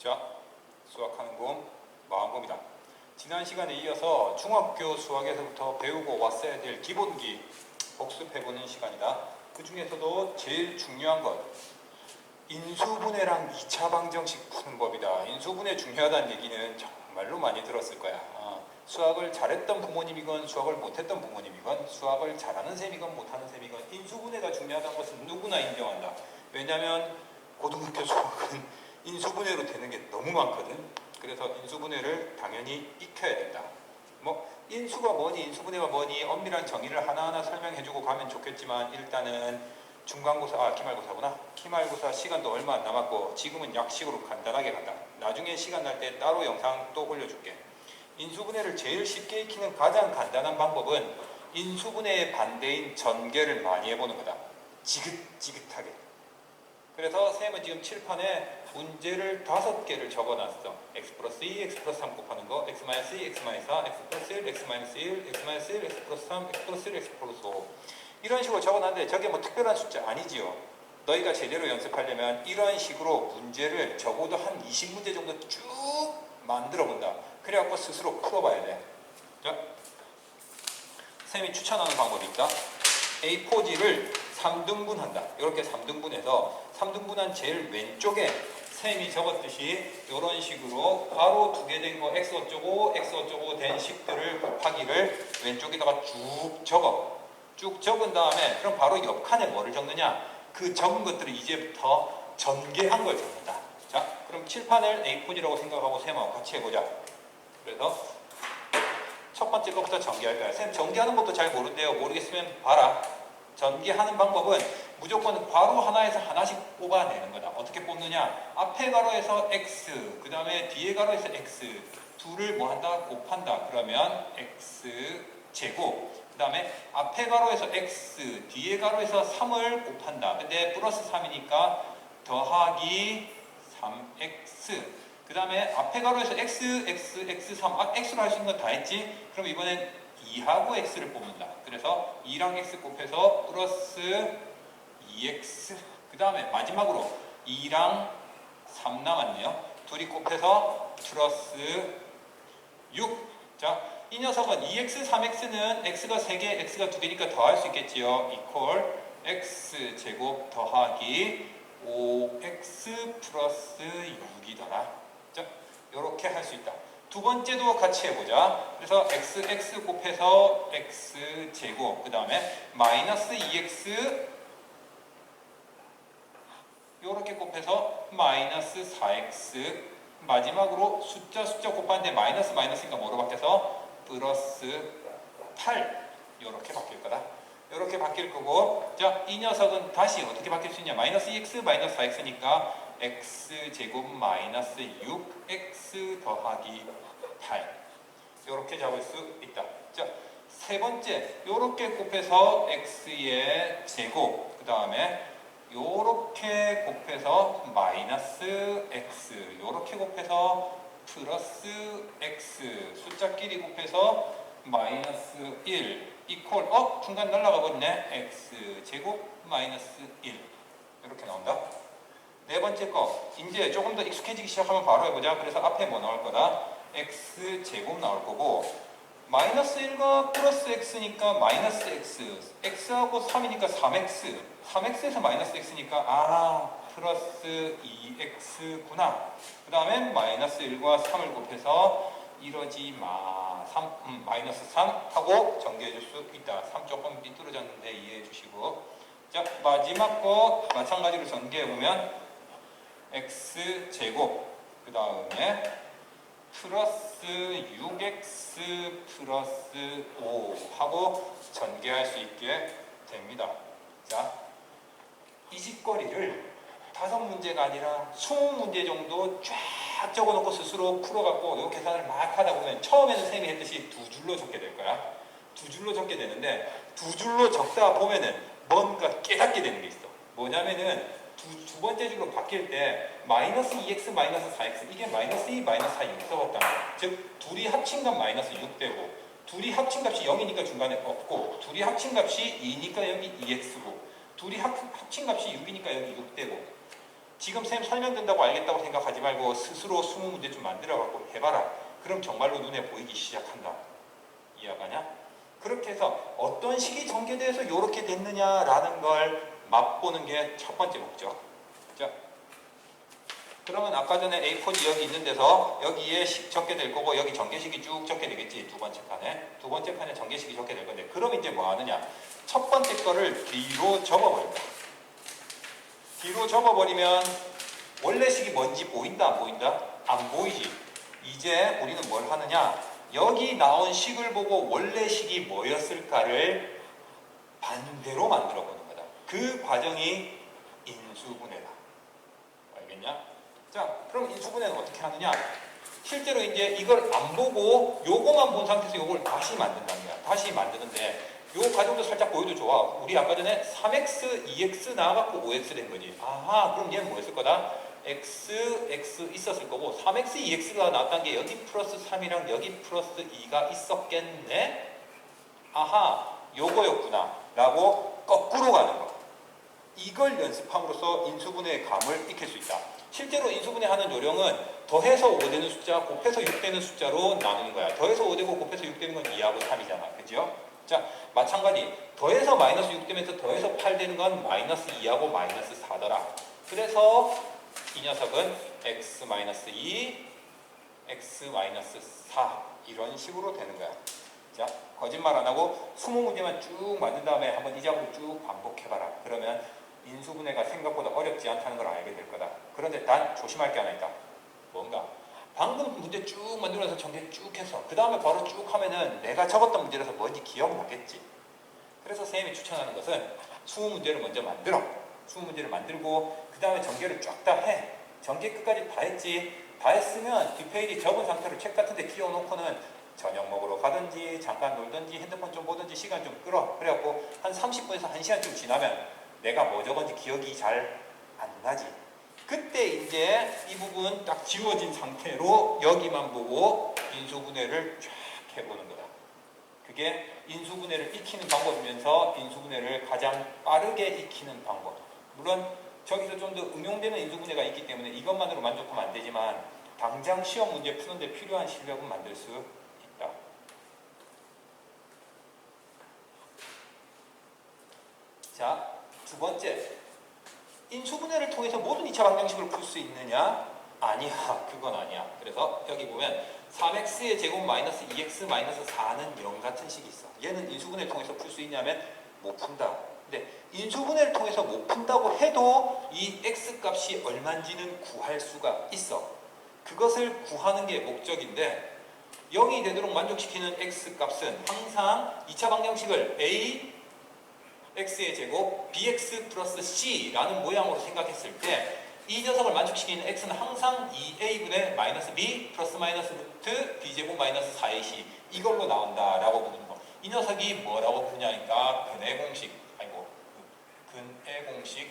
자, 수학하는 곰 마음곰이다. 지난 시간에 이어서 중학교 수학에서부터 배우고 왔어야 될 기본기 복습해보는 시간이다. 그 중에서도 제일 중요한 것, 인수분해랑 2차 방정식 푸는 법이다. 인수분해 중요하다는 얘기는 정말로 많이 들었을 거야. 수학을 잘했던 부모님이건 수학을 못했던 부모님이건 수학을 잘하는 셈이건 못하는 셈이건 인수분해가 중요하다는 것은 누구나 인정한다. 왜냐하면 고등학교 수학은 인수분해로 되는 게 너무 많거든. 그래서 인수분해를 당연히 익혀야 된다. 뭐 인수가 뭐니 인수분해가 뭐니 엄밀한 정의를 하나하나 설명해주고 가면 좋겠지만 일단은 중간고사, 기말고사구나. 기말고사 시간도 얼마 안 남았고 지금은 약식으로 간단하게 간다. 나중에 시간 날 때 따로 영상 또 올려줄게. 인수분해를 제일 쉽게 익히는 가장 간단한 방법은 인수분해의 반대인 전개를 많이 해보는 거다. 지긋지긋하게. 그래서 쌤은 지금 칠판에 문제를 5개를 적어놨어. x 플러스 2, x 플러스 3 곱하는 거, x 마이너스 2, x 마이너스 4, x 플러스 1, x 마이너스 1, x 마이너스 1, x 플러스 3, x 플러스 1, x 플러스 5 이런 식으로 적어놨는데 저게 뭐 특별한 숫자 아니지요. 너희가 제대로 연습하려면 이런 식으로 문제를 적어도 한 20문제 정도 쭉 만들어 본다. 그래갖고 스스로 풀어봐야 돼. 자, 쌤이 추천하는 방법이 있다. A4지를 3등분한다. 이렇게 3등분해서 3등분한 제일 왼쪽에 쌤이 적었듯이 이런 식으로 괄호 2개 된 거 x 어쩌고 x 어쩌고 된 식들을 곱하기를 왼쪽에다가 쭉 적어. 쭉 적은 다음에 그럼 바로 옆 칸에 뭐를 적느냐? 그 적은 것들을 이제부터 전개한 걸 적는다. 자, 그럼 칠판을 A4지라고 생각하고 쌤하고 같이 해보자. 그래서 첫 번째 것부터 전개할 거야. 쌤 전개하는 것도 잘 모른대요. 모르겠으면 봐라. 전개하는 방법은 무조건 괄호 하나에서 하나씩 뽑아내는 거다. 어떻게 뽑느냐? 앞에 가로에서 x, 그 다음에 뒤에 가로에서 x 둘을 뭐 한다? 곱한다. 그러면 x 제곱, 그 다음에 앞에 가로에서 x, 뒤에 가로에서 3을 곱한다. 근데 플러스 3이니까 더하기 3x, 그 다음에 앞에 가로에서 x, x, x3 x로 할 수 있는 건 다 했지? 그럼 이번엔 2하고 x를 뽑는다. 그래서 2랑 x 곱해서 플러스 2x, 그 다음에 마지막으로 2랑 3 남았네요. 둘이 곱해서 플러스 6. 자, 이 녀석은 2x, 3x는 x가 3개, x가 2개니까 더할 수 있겠지요. 이퀄 x제곱 더하기 5x 플러스 6이더라. 자, 이렇게 할 수 있다. 두 번째도 같이 해보자. 그래서 x 곱해서 x제곱, 그 다음에 마이너스 2x 이렇게 곱해서 마이너스 4x, 마지막으로 숫자 곱하는데 마이너스니까 뭐로 바뀌어서 플러스 8 이렇게 바뀔 거다. 이렇게 바뀔 거고, 자, 이 녀석은 다시 어떻게 바뀔 수 있냐? 마이너스 2x 마이너스 4x니까 x제곱 마이너스 6x 더하기 8 이렇게 잡을 수 있다. 자, 세 번째 이렇게 곱해서 x의 제곱, 그 다음에 요렇게 곱해서 마이너스 x, 요렇게 곱해서 플러스 x, 숫자끼리 곱해서 마이너스 1 이퀄, 중간 날라가 버리네. x 제곱 마이너스 1 이렇게 나온다. 네 번째 거, 이제 조금 더 익숙해지기 시작하면 바로 해보자. 그래서 앞에 뭐 나올 거다? x 제곱 나올 거고, 마이너스 1과 플러스 x니까 마이너스 x, x하고 3이니까 3x, 3x에서 마이너스 x니까 플러스 2x구나. 그 다음에 마이너스 1과 3을 곱해서 이러지 마, 마이너스 3 하고 전개해 줄 수 있다. 3 조금 삐뚤어졌는데 이해해 주시고, 자, 마지막 거 마찬가지로 전개해 보면 x제곱, 그 다음에 플러스 6x 플러스 5 하고 전개할 수 있게 됩니다. 자, 이 짓거리를 5문제가 아니라 20문제 정도 쫙 적어놓고 스스로 풀어갖고 이 계산을 막 하다 보면 처음에는 쌤이 했듯이 2줄로 적게 될 거야. 2줄로 적게 되는데 2줄로 적다 보면은 뭔가 깨닫게 되는 게 있어. 뭐냐면은 두 번째 줄로 바뀔 때 마이너스 2x 마이너스 4x, 이게 마이너스 2 마이너스 4 6 써봤다는 거야. 즉 둘이 합친 값 마이너스 6 되고, 둘이 합친 값이 0이니까 중간에 없고, 둘이 합친 값이 2니까 여기 2x고, 둘이 합친 값이 6이니까 여기 6 되고, 지금 쌤 설명된다고 알겠다고 생각하지 말고 스스로 20문제 좀 만들어갖고 해봐라. 그럼 정말로 눈에 보이기 시작한다. 이해가냐? 그렇게 해서 어떤 식이 전개돼서 이렇게 됐느냐라는 걸 맛보는 게 첫 번째 목적. 자, 그러면 아까 전에 A4지 여기 있는 데서 여기에 식 적게 될 거고 여기 전개식이 쭉 적게 되겠지. 두 번째 칸에. 두 번째 칸에 전개식이 적게 될 건데 그럼 이제 뭐 하느냐. 첫 번째 거를 뒤로 접어버린다. 뒤로 접어버리면 원래 식이 뭔지 보인다 안 보인다? 안 보이지. 이제 우리는 뭘 하느냐. 여기 나온 식을 보고 원래 식이 뭐였을까를 반대로 만들어 보는 거다. 그 과정이 인수분해다. 알겠냐? 자, 그럼 인수분해는 어떻게 하느냐? 실제로 이제 이걸 안 보고 요거만 본 상태에서 요걸 다시 만든다는 거야. 다시 만드는데 요 과정도 살짝 보여도 좋아. 우리 아까 전에 3x, 2x 나와갖고 5x 된 거지. 아하, 그럼 얘는 뭐였을 거다? x, x 있었을 거고 3x, 2x가 나왔다는 게 여기 플러스 3이랑 여기 플러스 2가 있었겠네? 아하, 요거였구나 라고 거꾸로 가는 거. 이걸 연습함으로써 인수분해의 감을 익힐 수 있다. 실제로 인수분해하는 요령은 더해서 5 되는 숫자, 곱해서 6 되는 숫자로 나누는 거야. 더해서 5 되고 곱해서 6 되는 건 2하고 3이잖아. 그죠? 자, 마찬가지 더해서 마이너스 6 되면서 더해서 8 되는 건 마이너스 2하고 마이너스 4더라. 그래서 이 녀석은 x-2, x-4 이런 식으로 되는 거야. 자, 거짓말 안 하고 20문제만 쭉 만든 다음에 한번 이 작업을 쭉 반복해봐라. 그러면 인수분해가 생각보다 어렵지 않다는 걸 알게 될 거다. 그런데 단 조심할 게 하나 있다. 뭔가? 방금 문제 쭉 만들어서 전개 쭉 해서 그 다음에 바로 쭉 하면은 내가 적었던 문제라서 뭔지 기억나겠지. 그래서 선생님이 추천하는 것은 20문제를 먼저 만들어. 20문제를 만들고 그 다음에 전개를 쫙 다 해. 전개 끝까지 다 했지. 다 했으면 뒷페이지 적은 상태로 책 같은 데 끼워놓고는 저녁 먹으러 가든지 잠깐 놀든지 핸드폰 좀 보든지 시간 좀 끌어. 그래갖고 한 30분에서 1시간쯤 지나면 내가 뭐 적은지 기억이 잘 안 나지. 그때 이제 이 부분 딱 지워진 상태로 여기만 보고 인수분해를 쫙 해보는 거다. 그게 인수분해를 익히는 방법이면서 인수분해를 가장 빠르게 익히는 방법. 물론 저기서 좀 더 응용되는 인수분해가 있기 때문에 이것만으로 만족하면 안 되지만 당장 시험 문제 푸는데 필요한 실력은 만들 수 있다. 자, 두 번째. 인수분해를 통해서 모든 2차 방정식을 풀 수 있느냐? 아니야. 그건 아니야. 그래서 여기 보면 3x의 제곱 마이너스 2x 마이너스 4는 0 같은 식이 있어. 얘는 인수분해를 통해서 풀 수 있냐면 못 푼다. 근데 인수분해를 통해서 못 푼다고 해도 이 x 값이 얼마인지는 구할 수가 있어. 그것을 구하는 게 목적인데 0이 되도록 만족시키는 x 값은 항상 2차 방정식을 a x의 제곱 bx 플러스 c라는 모양으로 생각했을 때 이 녀석을 만족시키는 x는 항상 2a분의 마이너스 b 플러스 마이너스 루트 b제곱 마이너스 4ac 이걸로 나온다라고 보는 거. 이 녀석이 뭐라고 부르냐니까 근의 공식, 근의 공식,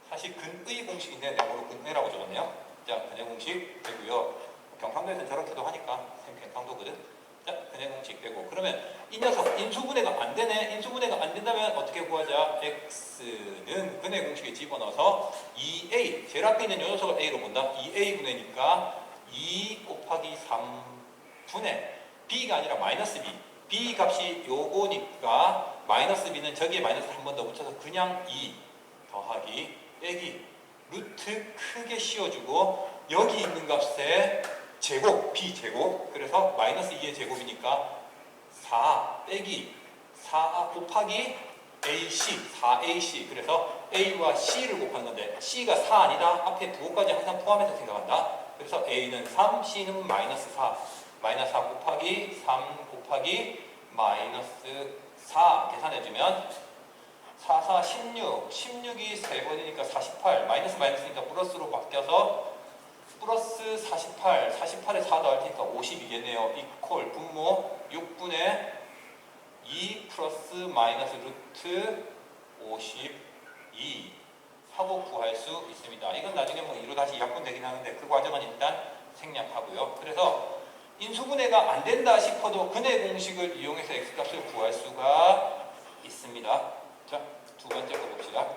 사실 근의 공식인데 내가 뭐로 근의라고 적었네요. 자, 근의 공식 되고요. 경상도에서는 저렇게도 하니까 경상도거든. 자, 근의 공식 되고 그러면 이 녀석 인수분해가 안 되네. 인수분해가 안 된다면 어떻게 구하자? x는 근의 공식에 집어넣어서 2a, 제일 앞에 있는 이 녀석을 a로 본다. 2a분의니까 2 곱하기 3분의 b가 아니라 마이너스 b. b 값이 요거니까 마이너스 b는 저기에 마이너스를 한 번 더 붙여서 그냥 2 더하기 빼기 루트 크게 씌워주고 여기 있는 값에 제곱, b제곱. 그래서 마이너스 2의 제곱이니까 4 빼기 4 곱하기 ac, 4ac. 그래서 a와 c를 곱하는 건데 c가 4 아니다. 앞에 두고까지 항상 포함해서 생각한다. 그래서 a는 3, c는 마이너스 4. 마이너스 4 곱하기 3 곱하기 마이너스 4 계산해주면 4, 4, 16. 16이 3번이니까 48. 마이너스 마이너스니까 플러스로 바뀌어서 플러스 48, 48에 4 더할 테니까 50이겠네요. 이퀄 분모 6분의 2 플러스 마이너스 루트 52 하고 구할 수 있습니다. 이건 나중에 뭐 2로 다시 약분 되긴 하는데 그 과정은 일단 생략하고요. 그래서 인수분해가 안 된다 싶어도 근의 공식을 이용해서 x값을 구할 수가 있습니다. 자, 두 번째 거 봅시다.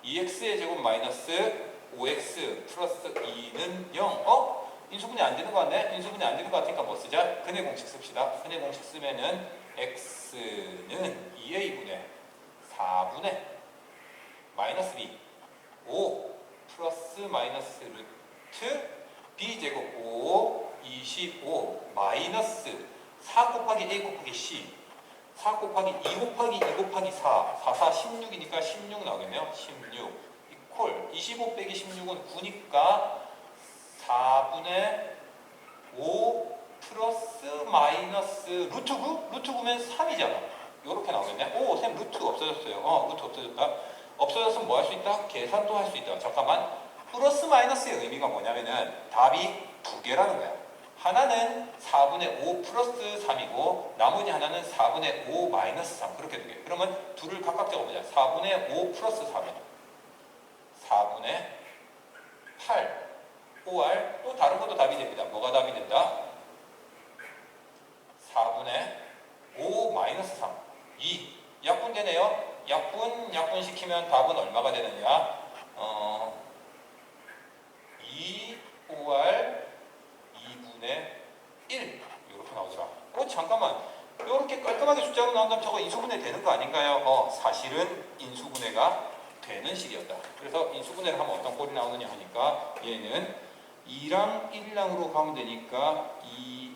2x의 제곱 마이너스 5x 플러스 2는 0. 인수분해 안 되는 거 같네? 인수분해 안 되는 거 같으니까 뭐 쓰자? 근해 공식 씁시다. 근해 공식 쓰면은 x는 2a분의 4분의 마이너스 b 5 플러스 마이너스 루트 b제곱 5 25 마이너스 4 곱하기 a 곱하기 c 4 곱하기 2 곱하기 2 곱하기 4 4, 4, 16이니까 16 나오겠네요. 16 이퀄 25 빼기 16은 9니까 4분의 5 플러스 마이너스 루트 9? 루트 9면 3이잖아. 이렇게 나오겠네. 오, 쌤 루트 없어졌어요. 루트 없어졌다. 없어졌으면 뭐 할 수 있다? 계산도 할 수 있다. 잠깐만. 플러스 마이너스의 의미가 뭐냐면은 답이 두 개라는 거야. 하나는 4분의 5 플러스 3이고 나머지 하나는 4분의 5 마이너스 3 그렇게 두 개. 그러면 둘을 각각 적어보자. 4분의 5 플러스 3이야. 4분의 8 5R 또 다른 것도 답이 됩니다. 뭐가 답이 된다? 4분의 5 마이너스 3 2 약분되네요. 약분시키면 답은 얼마가 되느냐? 2 5R 2분의 1 이렇게 나오더라. 잠깐만. 이렇게 깔끔하게 숫자로 나온다면 저거 인수분해 되는 거 아닌가요? 사실은 인수분해가 되는 식이었다. 그래서 인수분해를 하면 어떤 꼴이 나오느냐 하니까 얘는 2랑 1랑으로 가면 되니까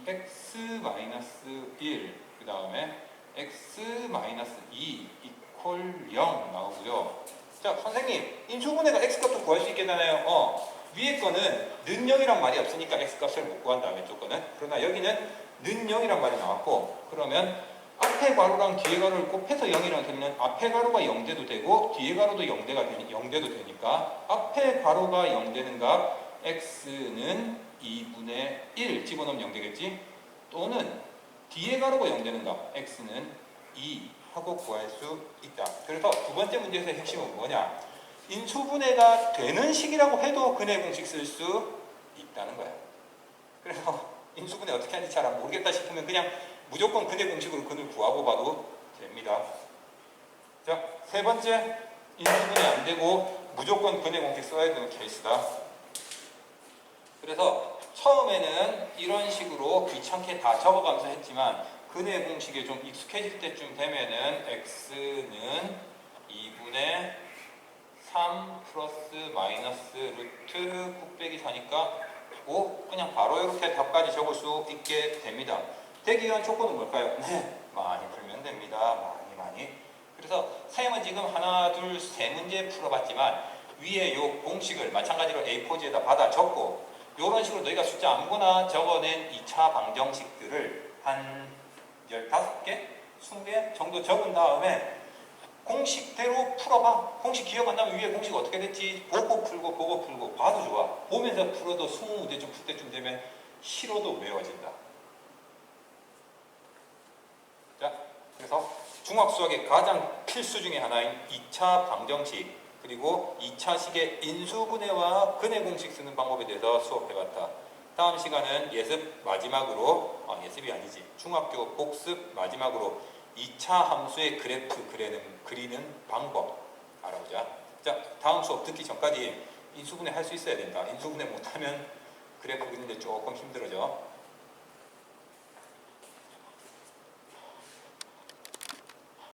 2x-1 그 다음에 x-2 이퀄 0 나오고요. 자, 선생님 인수분해가 x값도 구할 수 있게 되나요? 위에 거는 는 0이란 말이 없으니까 x값을 못 구한다. 왼쪽 거는. 그러나 여기는 는 0이란 말이 나왔고 그러면 앞에 가로랑 뒤에 가로를 곱해서 0이라는 소리는 앞에 가로가 0대도 되고 뒤에 가로도 0대도 되니까 앞에 가로가 0되는 값 x는 2분의 1 집어넣으면 0 되겠지? 또는 뒤에 가로가 0되는 값 x는 2 하고 구할 수 있다. 그래서 두 번째 문제에서의 핵심은 뭐냐? 인수분해가 되는 식이라고 해도 근해 공식 쓸 수 있다는 거야. 그래서 인수분해 어떻게 하는지 잘 모르겠다 싶으면 그냥 무조건 근해 공식으로 근을 구하고 봐도 됩니다. 자, 세 번째 인수분해 안 되고 무조건 근해 공식 써야 되는 케이스다. 그래서 처음에는 이런 식으로 귀찮게 다 적어가면서 했지만 근해 공식에 좀 익숙해질 때쯤 되면은 x는 2분의 3 플러스 마이너스 루트 9 빼기 4니까 5 그냥 바로 이렇게 답까지 적을 수 있게 됩니다. 되기 위한 조건은 뭘까요? 많이 풀면 됩니다. 많이. 그래서 쌤은 지금 하나, 둘, 세 문제 풀어봤지만 위에 요 공식을 마찬가지로 A4지에다 받아 적고 이런 식으로 너희가 숫자 아무거나 적어낸 2차 방정식들을 한 15개? 20개 정도 적은 다음에 공식대로 풀어봐. 공식 기억 안 나면 위에 공식 어떻게 됐지? 보고 풀고 봐도 좋아. 보면서 풀어도 20문제쯤 풀 때쯤 되면 싫어도 외워진다. 자, 그래서 중학수학의 가장 필수 중에 하나인 2차 방정식 그리고 2차식의 인수분해와 근해 공식 쓰는 방법에 대해서 수업해봤다. 다음 시간은 예습 마지막으로 예습이 아니지 중학교 복습 마지막으로 2차 함수의 그래프 그리는 방법 알아보자. 자, 다음 수업 듣기 전까지 인수분해 할 수 있어야 된다. 인수분해 못하면 그래프 그리는데 조금 힘들어져.